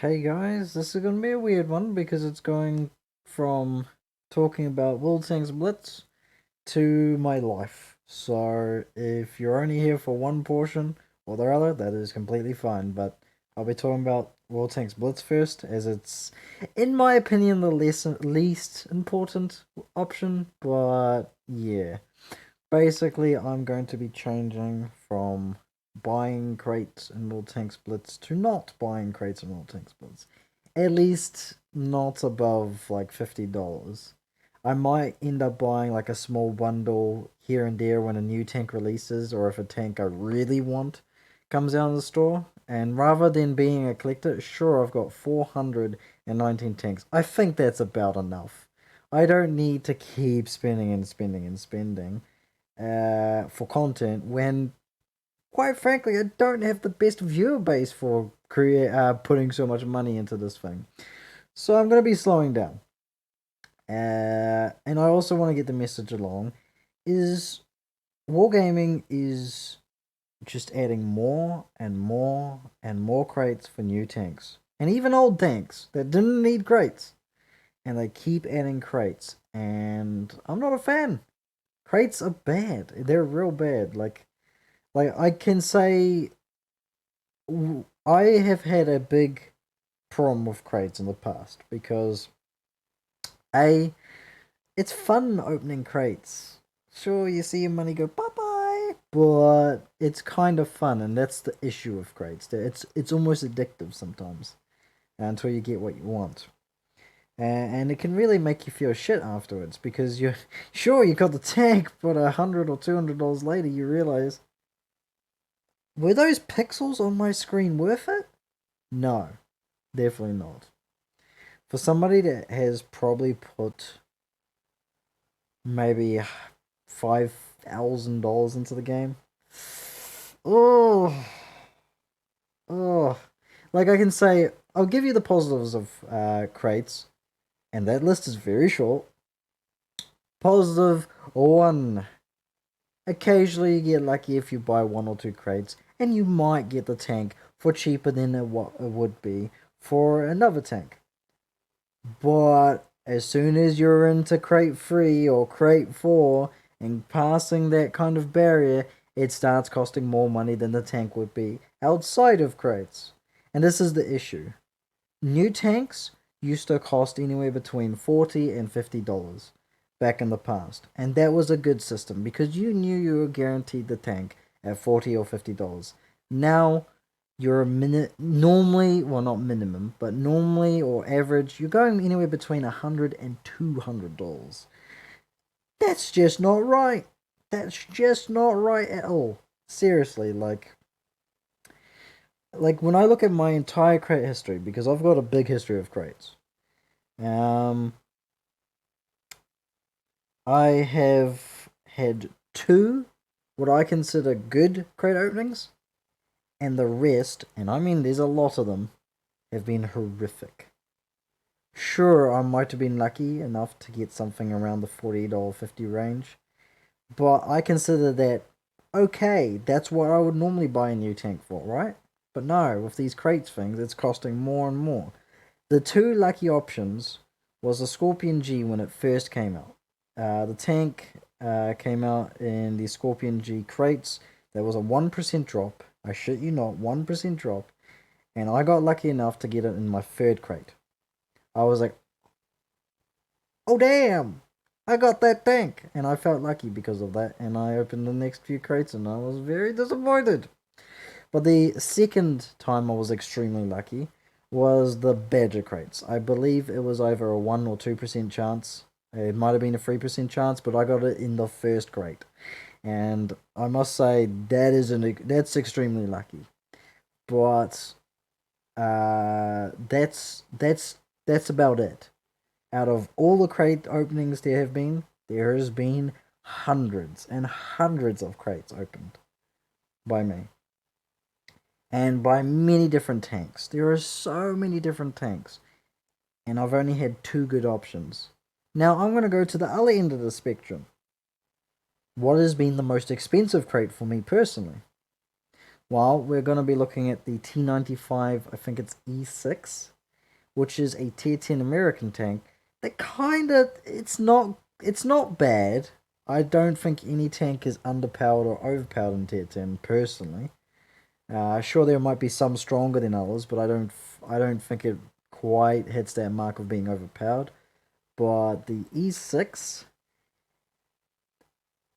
Hey guys, this is gonna be a weird one because it's going from talking about World Tanks Blitz to my life. So if you're only here for one portion or the other, that is completely fine. But I'll be talking about World Tanks Blitz first, as it's, in my opinion, the least important option. But yeah, basically, I'm going to be changing from buying crates and World Tanks Blitz to not buying crates and World Tanks Blitz. At least not above like $50. I might end up buying like a small bundle here and there when a new tank releases, or if a tank I really want comes out of the store. And rather than being a collector, sure, I've got 419 tanks. I think that's about enough. I don't need to keep spending and spending and spending for content when, quite frankly, I don't have the best viewer base for putting so much money into this thing. So I'm going to be slowing down. And I also want to get the message along is wargaming is just adding more and more and more crates for new tanks. And even old tanks that didn't need crates. And they keep adding crates. And I'm not a fan. Crates are bad. They're real bad. Like I can say, I have had a big problem with crates in the past because a it's fun opening crates. Sure, you see your money go bye bye, but it's kind of fun, and that's the issue with crates. It's almost addictive sometimes until you get what you want. And it can really make you feel shit afterwards because you're sure you got the tank, but $100 or $200 later you realize, were those pixels on my screen worth it? No, definitely not. For somebody that has probably put maybe $5,000 into the game, oh, oh, like I can say, I'll give you the positives of crates, and that list is very short. Positive one. Occasionally you get lucky if you buy one or two crates, and you might get the tank for cheaper than it would be for another tank. But as soon as you're into crate 3 or crate 4 and passing that kind of barrier, it starts costing more money than the tank would be outside of crates. And this is the issue. New tanks used to cost anywhere between $40 and $50 back in the past. And that was a good system because you knew you were guaranteed the tank at $40 or $50. Now you're a minute normally, well, not minimum, but normally or average, you're going anywhere between $100 and $200. That's just not right. That's just not right at all. Seriously, like when I look at my entire crate history, because I've got a big history of crates. Um, I have had two what I consider good crate openings, and the rest, and I mean there's a lot of them, have been horrific. Sure, I might have been lucky enough to get something around the $40-$50 range, but I consider that okay. That's what I would normally buy a new tank for, right? But no, with these crates things, it's costing more and more. The two lucky options was the Scorpion G when it first came out. The tank came out in the Scorpion G crates. There was a 1% drop. I shit you not, 1% drop. And I got lucky enough to get it in my third crate. I was like, oh damn, I got that tank. And I felt lucky because of that. And I opened the next few crates and I was very disappointed. But the second time I was extremely lucky was the Badger crates. I believe it was over a 1 or 2% chance. It might have been a 3% chance, but I got it in the first crate. And I must say that's extremely lucky. But that's about it. Out of all the crate openings there has been hundreds and hundreds of crates opened by me. And by many different tanks. There are so many different tanks. And I've only had two good options. Now I'm going to go to the other end of the spectrum. What has been the most expensive crate for me personally? Well, we're going to be looking at the T95, I think it's E6, which is a tier 10 American tank that kind of, it's not bad. I don't think any tank is underpowered or overpowered in tier 10 personally. Sure, there might be some stronger than others, but I don't think it quite hits that mark of being overpowered. But the E6,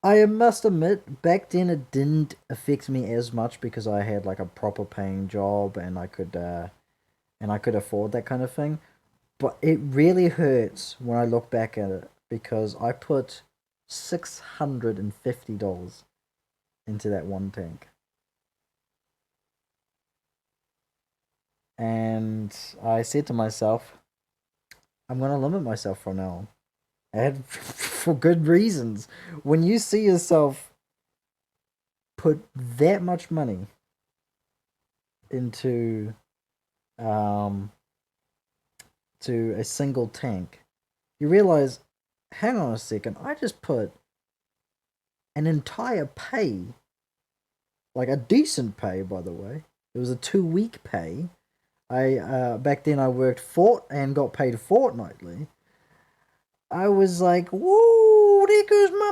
I must admit, back then it didn't affect me as much because I had like a proper paying job and I could afford that kind of thing. But it really hurts when I look back at it because I put $650 into that one tank. And I said to myself, I'm going to limit myself from now on. And for good reasons. When you see yourself put that much money into um to a single tank, you realize, hang on a second, I just put an entire pay, like a decent pay, by the way. It was a 2 week pay. I back then I worked fort and got paid fortnightly. I was like, whoa, there goes my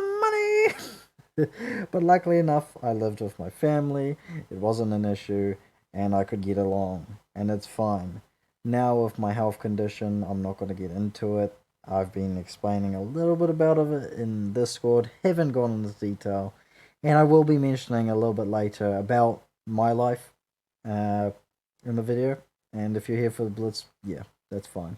money. But luckily enough, I lived with my family. It wasn't an issue, and I could get along, and it's fine. Now with my health condition, I'm not going to get into it. I've been explaining a little bit about it in Discord. Haven't gone into detail, and I will be mentioning a little bit later about my life, uh, in the video. And if you're here for the Blitz, yeah, that's fine.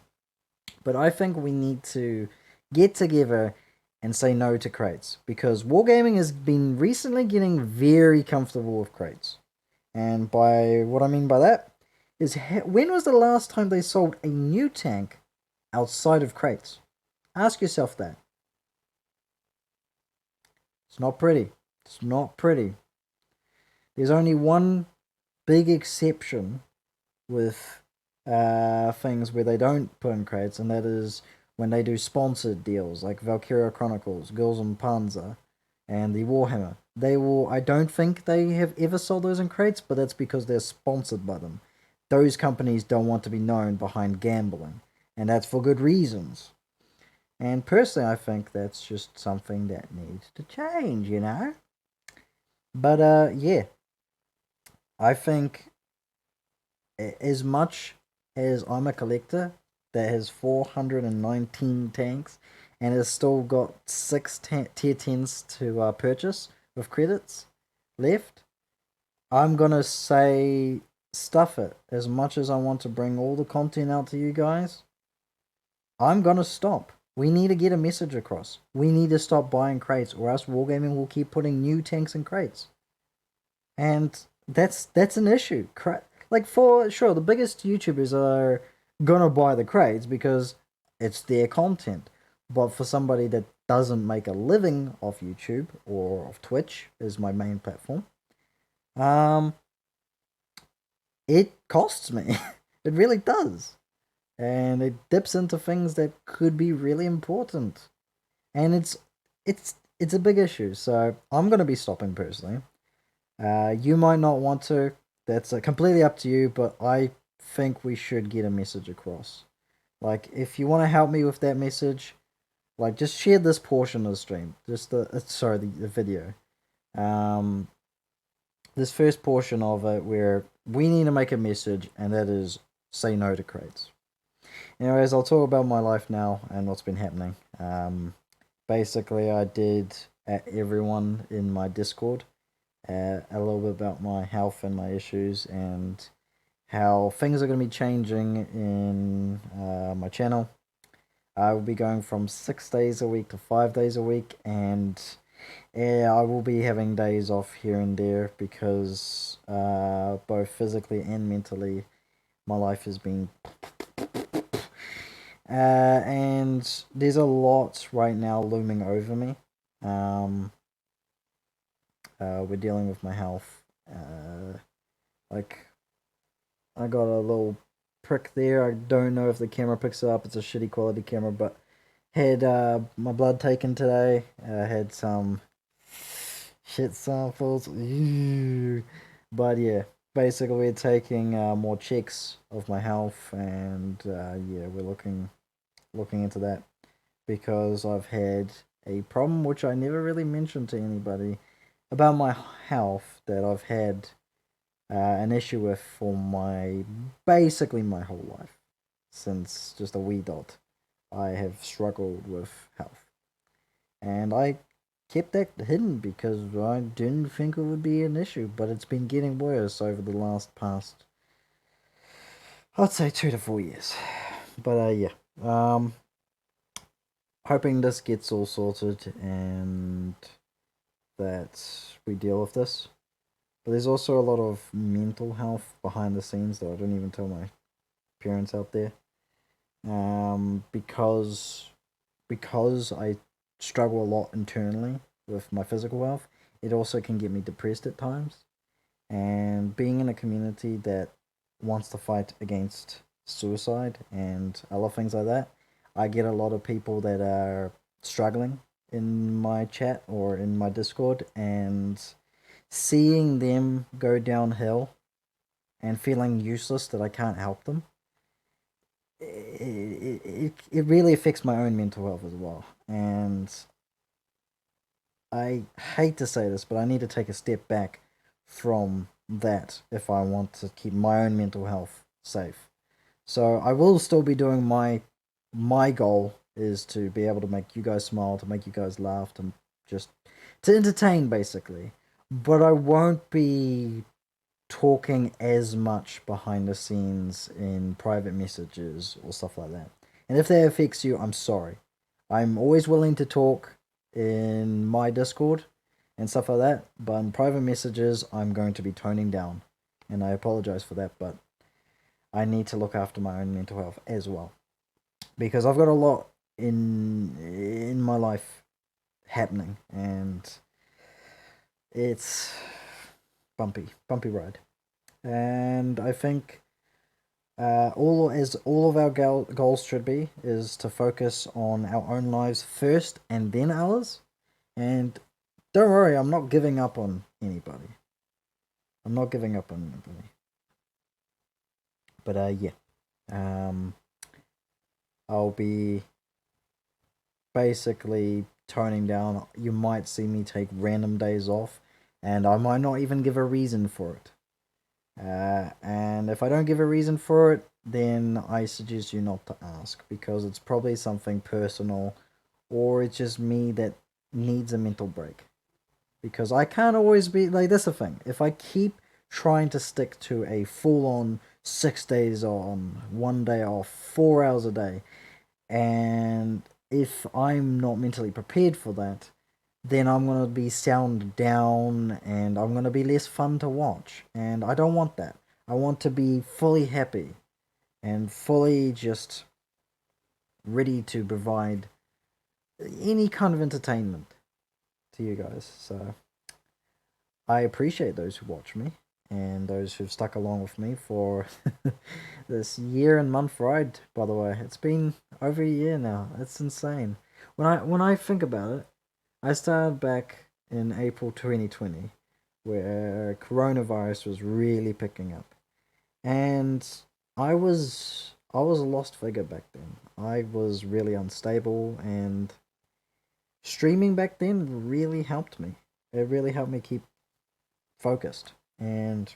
But I think we need to get together and say no to crates because wargaming has been recently getting very comfortable with crates. And by what I mean by that is, when was the last time they sold a new tank outside of crates? Ask yourself that. It's not pretty. It's not pretty. There's only one big exception with things where they don't put in crates, and that is when they do sponsored deals like Valkyria Chronicles, Girls on Panzer, and the Warhammer. They will. I don't think they have ever sold those in crates, but that's because they're sponsored by them. Those companies don't want to be known behind gambling, and that's for good reasons. And personally, I think that's just something that needs to change. But yeah, I think as much as I'm a collector that has 419 tanks and has still got six tier 10s to purchase with credits left, I'm gonna say stuff it. As much as I want to bring all the content out to you guys, I'm gonna stop. We need to get a message across. We need to stop buying crates, or else Wargaming will keep putting new tanks in crates. And that's an issue. Like, for sure, the biggest YouTubers are gonna buy the crates because it's their content. But for somebody that doesn't make a living off YouTube or off Twitch is my main platform, um, it costs me. It really does, and it dips into things that could be really important, and it's a big issue. So I'm gonna be stopping personally. You might not want to. That's completely up to you, but I think we should get a message across. Like, if you want to help me with that message, like, just share this portion of the stream. Just the video. Um, this first portion of it where we need to make a message, and that is say no to crates. Anyways, I'll talk about my life now and what's been happening. Basically, I did everyone in my Discord a little bit about my health and my issues and how things are going to be changing in my channel. I will be going from 6 days a week to 5 days a week, and yeah, I will be having days off here and there because both physically and mentally my life has been and there's a lot right now looming over me. We're dealing with my health. Like, I got a little prick there. I don't know if the camera picks it up. It's a shitty quality camera, but had my blood taken today. Had some shit samples. Ew. But yeah, basically we're taking more checks of my health, and yeah, we're looking into that because I've had a problem which I never really mentioned to anybody about my health that I've had an issue with for my basically my whole life since just a wee dot. I have struggled with health, and I kept that hidden because I didn't think it would be an issue, but it's been getting worse over the last past, I'd say 2 to 4 years. But yeah, um, hoping this gets all sorted and that we deal with this. But there's also a lot of mental health behind the scenes that I don't even tell my parents out there. Because I struggle a lot internally with my physical health, it also can get me depressed at times. And being in a community that wants to fight against suicide and other things like that, I get a lot of people that are struggling in my chat or in my Discord, and seeing them go downhill and feeling useless that I can't help them, it really affects my own mental health as well. And I hate to say this, but I need to take a step back from that if I want to keep my own mental health safe. So I will still be doing my goal is to be able to make you guys smile, to make you guys laugh, to just to entertain basically. But I won't be talking as much behind the scenes in private messages or stuff like that. And if that affects you, I'm sorry. I'm always willing to talk in my Discord and stuff like that, but in private messages, I'm going to be toning down. And I apologize for that, but I need to look after my own mental health as well. Because I've got a lot in my life happening, and it's bumpy ride. And I think all of our goals should be is to focus on our own lives first and then ours. And don't worry, I'm not giving up on anybody. I'm not giving up on anybody. But yeah, um, I'll be basically toning down. You might see me take random days off, and I might not even give a reason for it. And if I don't give a reason for it, then I suggest you not to ask because it's probably something personal, or it's just me that needs a mental break. Because I can't always be like, that's the thing. If I keep trying to stick to a full on 6 days on, 1 day off, 4 hours a day, and if I'm not mentally prepared for that, then I'm going to be sound down and I'm going to be less fun to watch. And I don't want that. I want to be fully happy and fully just ready to provide any kind of entertainment to you guys. So I appreciate those who watch me and those who've stuck along with me for this year and month ride. By the way, it's been over a year now. It's insane. When I think about it, I started back in April 2020, where coronavirus was really picking up, and I was a lost figure back then. I was really unstable, and streaming back then really helped me. It really helped me keep focused, and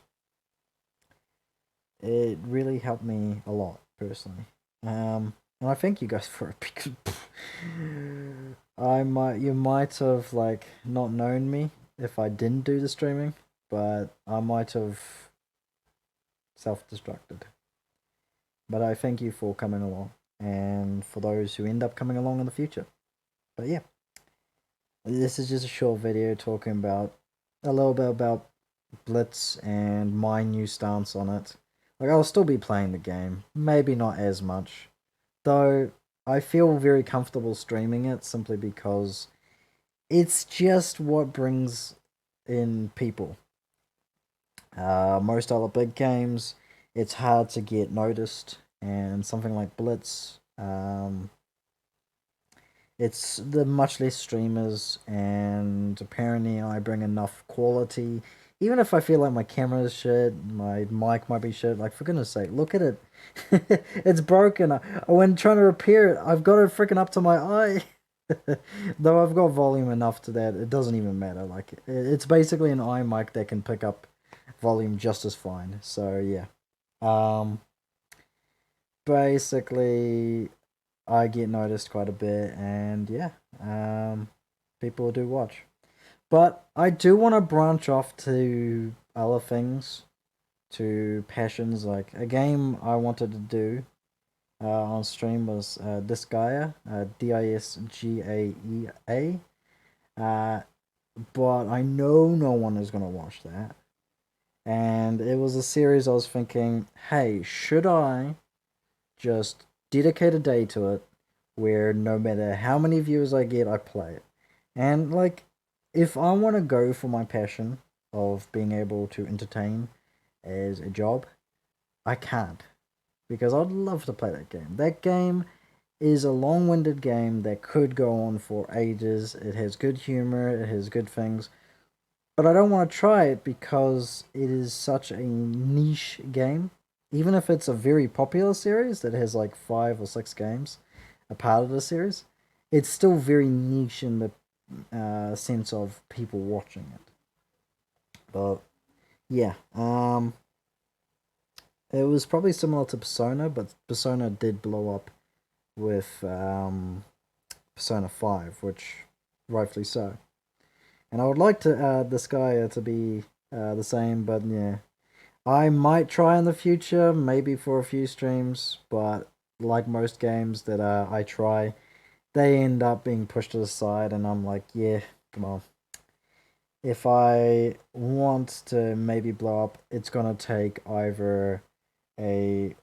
it really helped me a lot personally. And I thank you guys for it because you might have like not known me if I didn't do the streaming, but I might have self-destructed. But I thank you for coming along, and for those who end up coming along in the future. But yeah, this is just a short video talking about a little bit about Blitz and my new stance on it. Like, I'll still be playing the game, maybe not as much, though I feel very comfortable streaming it simply because it's just what brings in people. Most other big games, it's hard to get noticed, and something like Blitz, it's the much less streamers, and apparently I bring enough quality. even if I feel like my camera's shit, my mic might be shit, like for goodness sake, look at it. It's broken. When trying to repair it, I've got it freaking up to my eye. Though I've got volume enough to that, it doesn't even matter. Like it's basically an iMic that can pick up volume just as fine. So yeah. Um basically I get noticed quite a bit and yeah. Um People do watch. But I do want to branch off to other things, to passions. Like a game I wanted to do on stream was Disgaea, Disgaea. Uh, but I know no one is going to watch that. And it was a series I was thinking, hey, should I just dedicate a day to it where no matter how many views I get, I play it? And like, if I want to go for my passion of being able to entertain as a job, I can't because I'd love to play that game. That game is a long-winded game that could go on for ages. It has good humor, it has good things, but I don't want to try it because it is such a niche game. Even if it's a very popular series that has like 5 or 6 games, a part of the series, it's still very niche in the sense of people watching it. But yeah, it was probably similar to Persona, but Persona did blow up with Persona 5, which rightfully so. And I would like to this guy to be the same, but yeah, I might try in the future, maybe for a few streams, but like most games that I try, they end up being pushed to the side, and I'm like, yeah, come on. If I want to maybe blow up, it's gonna take either a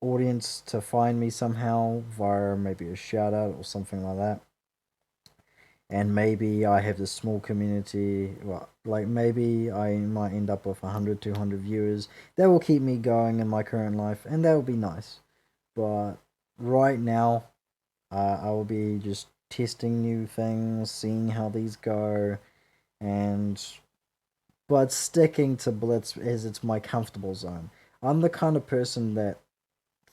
audience to find me somehow via maybe a shout out or something like that. And maybe I have this small community, well, like maybe I might end up with 100, 200 viewers. That will keep me going in my current life, and that will be nice. But right now, I will be just testing new things, seeing how these go, and but sticking to Blitz as it's my comfortable zone. I'm the kind of person that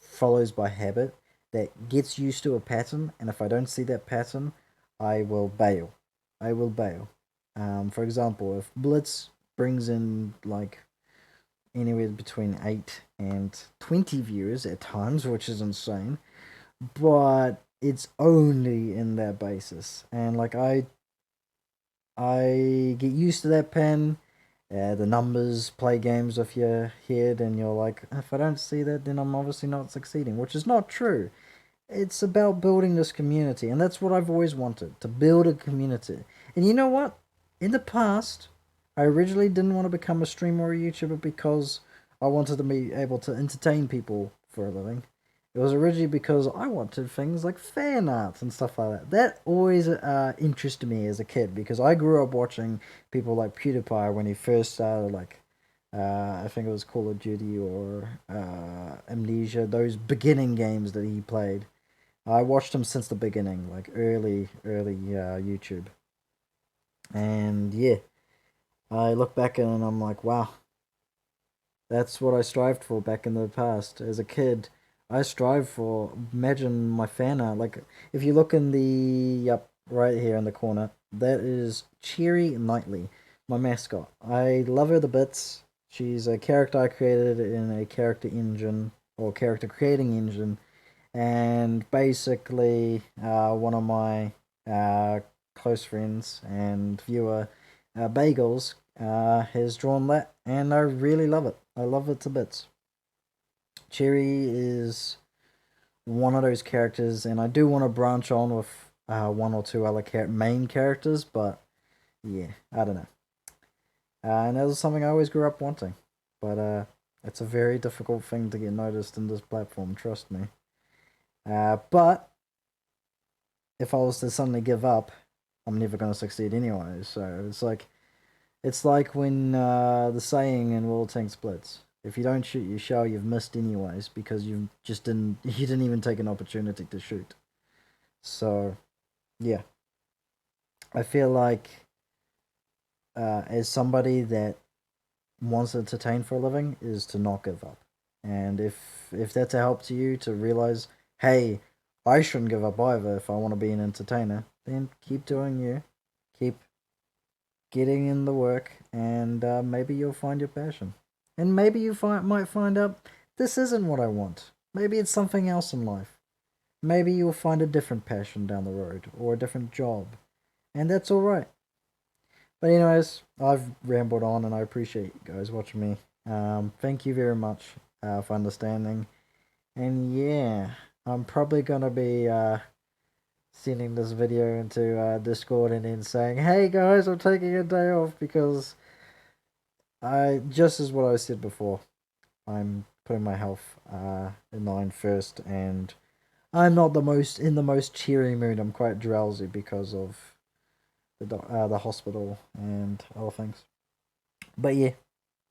follows by habit, that gets used to a pattern, and if I don't see that pattern, I will bail. I will bail. For example, if Blitz brings in like anywhere between 8 and 20 viewers at times, which is insane, but it's only in that basis. And like I get used to that pen. The numbers play games with your head, and you're like, if I don't see that, then I'm obviously not succeeding, which is not true. It's about building this community, and that's what I've always wanted, to build a community. And you know what? In the past, I originally didn't want to become a streamer or a YouTuber because I wanted to be able to entertain people for a living. It was originally because I wanted things like fan art and stuff like that. That always interested me as a kid because I grew up watching people like PewDiePie when he first started, like I think it was Call of Duty or Amnesia, those beginning games that he played. I watched him since the beginning, like early YouTube. And yeah, I look back and I'm like, wow, that's what I strived for back in the past. As a kid, I strive for, imagine my fan art. Like, if you look in the, yep, right here in the corner, that is Cherry Knightley, my mascot. I love her to bits. She's a character I created in a character engine, or character creating engine, and basically one of my close friends and viewer, Bagels, has drawn that, and I really love it. I love it to bits. Cherry is one of those characters, and I do want to branch on with one or two other main characters, but yeah, I don't know. And that was something I always grew up wanting, but it's a very difficult thing to get noticed in this platform, trust me. But if I was to suddenly give up, I'm never going to succeed anyway. So it's like when the saying in World Tank Splits: if you don't shoot your shell, you've missed anyways because you just didn't you didn't even take an opportunity to shoot. So yeah, I feel like as somebody that wants to entertain for a living is to not give up. And if that's a help to you to realize, hey, I shouldn't give up either if I want to be an entertainer, then keep doing you. Keep getting in the work, and maybe you'll find your passion. And maybe you might find out this isn't what I want. Maybe it's something else in life. Maybe you'll find a different passion down the road or a different job. And that's alright. But anyways, I've rambled on and I appreciate you guys watching me. Thank you very much for understanding. And yeah, I'm probably gonna be sending this video into Discord and then saying, "Hey guys, I'm taking a day off because just as what I said before, I'm putting my health in line first, and I'm not in the most cheery mood. I'm quite drowsy because of the hospital and other things. But yeah,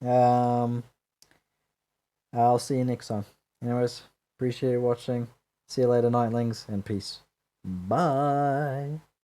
um, I'll see you next time. Anyways, appreciate you watching. See you later, nightlings, and peace. Bye.